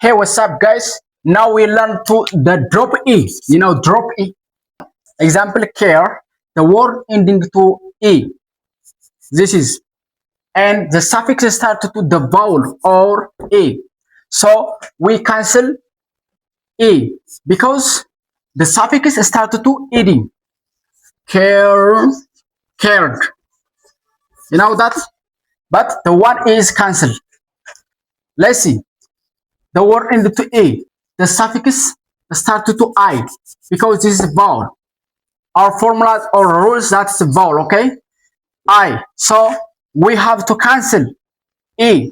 Hey, what's up, guys? Now we learn to the drop E. Drop E. Example care. The word ending to E. This is and the suffix started to the vowel or E. So we cancel E because the suffix started to ed. Care, cared. You know that? But the one is cancelled. Let's see. The word ended to A. The suffix started to I because this is vowel. Our formula or rules, that's the vowel, okay? I. So we have to cancel E.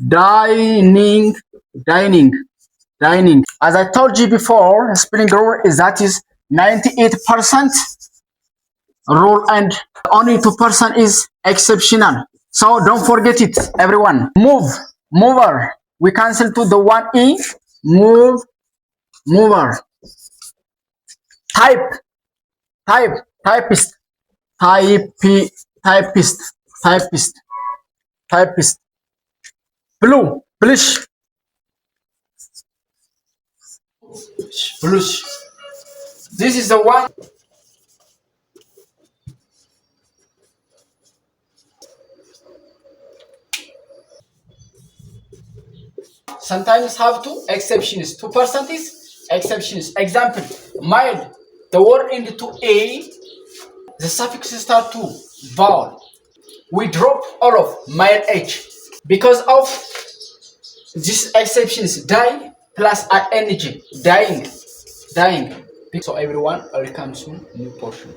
Dining, dining, dining. As I told you before, spelling rule is that is 98% rule and only 2% is exceptional. So don't forget it, everyone. Move, mover. We cancel to the one E. Move, mover. Type, type, typist, type, typist, typist, typist. Blue, blush, blush. This is the one. Sometimes have two exceptions. 2% is exceptions. Example, mild. The word end to A. The suffix start to vowel. We drop all of mild H because of these exceptions. Die plus ing. Dying, dying. So everyone, welcome to new portion.